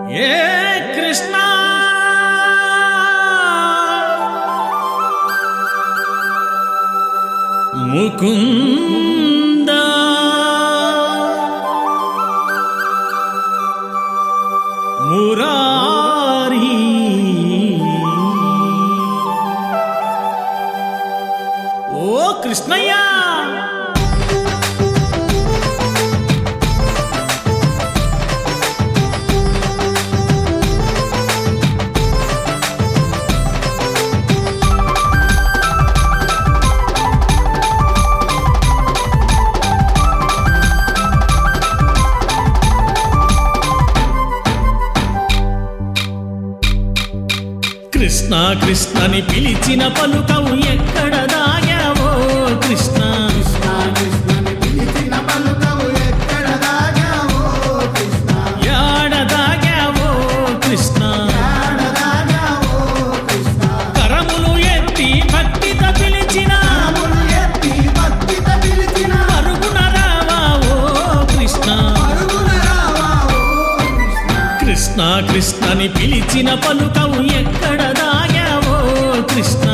ఏ కృష్ణ ముకుంద మురారి ఓ కృష్ణయ్య కృష్ణ కృష్ణని పిలిచిన పలుకవు ఎక్కడ దాగావో కృష్ణ యాడ దాగావో కృష్ణ కరములు ఎత్తి భక్తితో పిలిచిన పరుగున రావావో కృష్ణ కృష్ణ కృష్ణని పిలిచిన పలుకవు ఎక్కడ దాగావో కృష్ణ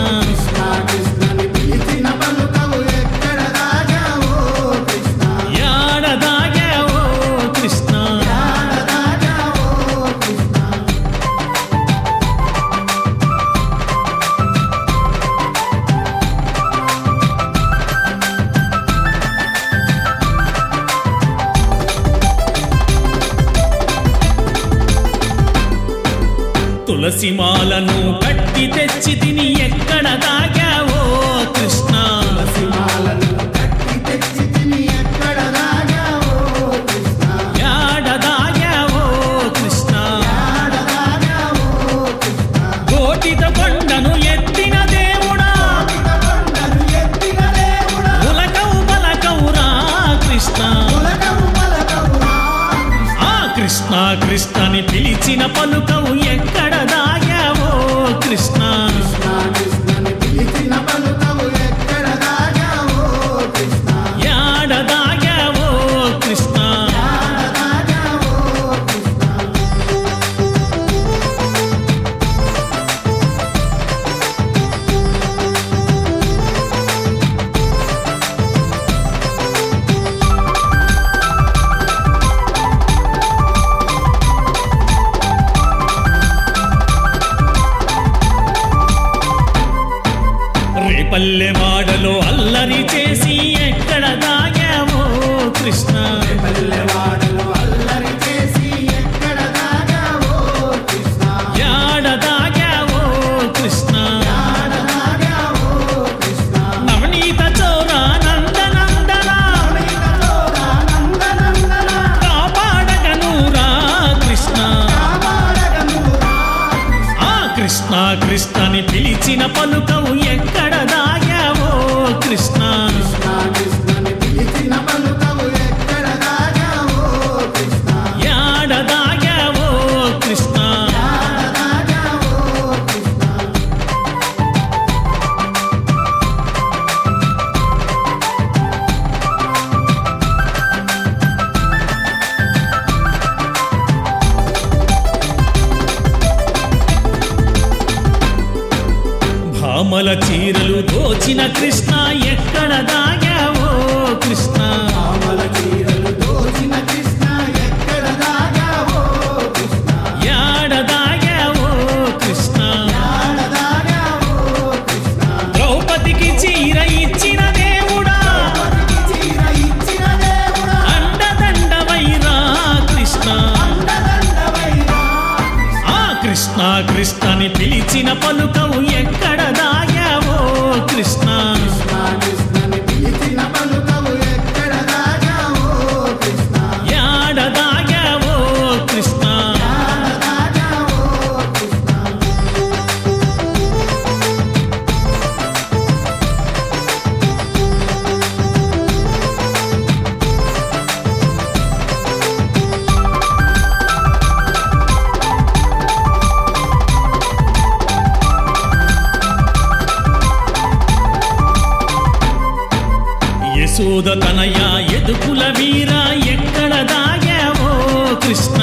యాడ దాగావో కృష్ణ తులసి మాలను కట్టి తెచ్చి తిని ఎక్కడ దాగావో కృష్ణ యాడ దాగావో కృష్ణ కోటిత కొండను ఎత్తిన దేవుడా ఉలకవు పలకవురా కృష్ణ ఆ కృష్ణ కృష్ణని పిలిచిన పలుకవు ఎక్కడ దాగావో కృష్ణ యాడ దాగావో కృష్ణ రేపల్లెవాడలో అల్లరి చేసి ఎక్కడ దాగావో కృష్ణ యాడ దాగావో కృష్ణ నవనీత చోర నందనందన కాపాడగనురా కృష్ణ ఆ కృష్ణ కృష్ణని పిలిచిన పలుకవు ఎక్కడ దాగావో కృష్ణ యాడ దాగావో కృష్ణ భామల చీరలు దోచిన కృష్ణ ఎక్కడ దాగావో కృష్ణ యాడ దాగావో కృష్ణ ద్రౌపదికి చీర ఇచ్చిన దేవుడా అండదండవైరా కృష్ణ ఆ కృష్ణ కృష్ణని పిలిచిన పలుకవు ఎక్కడ దాగావో కృష్ణ యాడ దాగావో కృష్ణ యశోద తనయ ఎదుకుల వీర ఎక్కడ దాగావో కృష్ణ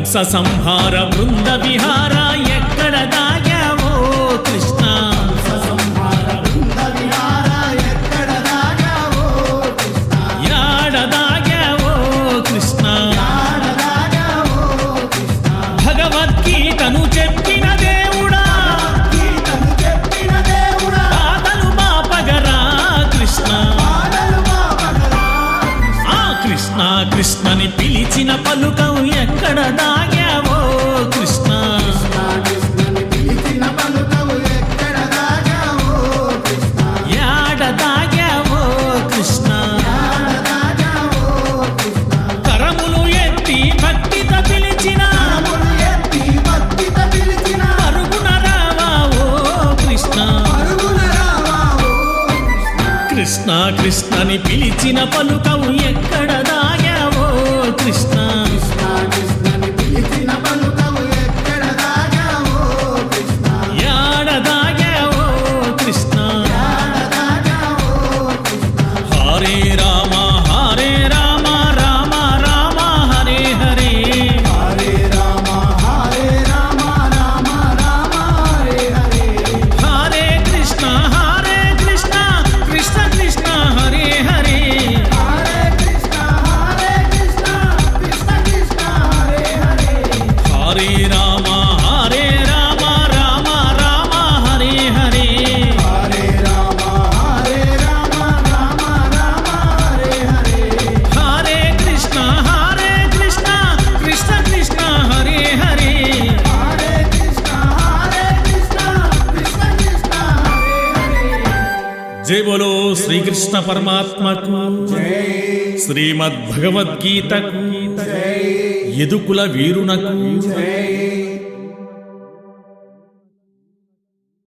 కంస సంహార బృంద విహార ఎక్కడ దాగావో కృష్ణ యాడ దాగావో కృష్ణ భగవద్గీతను చెప్పిన దేవుడా బాధలు మాపగరా కృష్ణ ఆ కృష్ణ కృష్ణని పిలిచిన పలుకం ఎక్కడ దాగావో కృష్ణ యాడ దాగావో కృష్ణ కరములు ఎత్తి భక్తితో పిలిచిన పరుగున రావా ఓ కృష్ణ కృష్ణ కృష్ణని పిలిచిన పలుకం ఎక్కడ దాగావో కృష్ణ యాడ దాగావో కృష్ణ హరే రామ రామ రామ హరే హరే హరే కృష్ణ కృష్ణ కృష్ణ హరే హరే హరే రామ రామ హరే హరే హరే కృష్ణ కృష్ణ కృష్ణ హరే హరే జై బోలో శ్రీకృష్ణ పరమాత్మకు శ్రీమద్ భగవద్గీతకు యదుకుల వీరునకు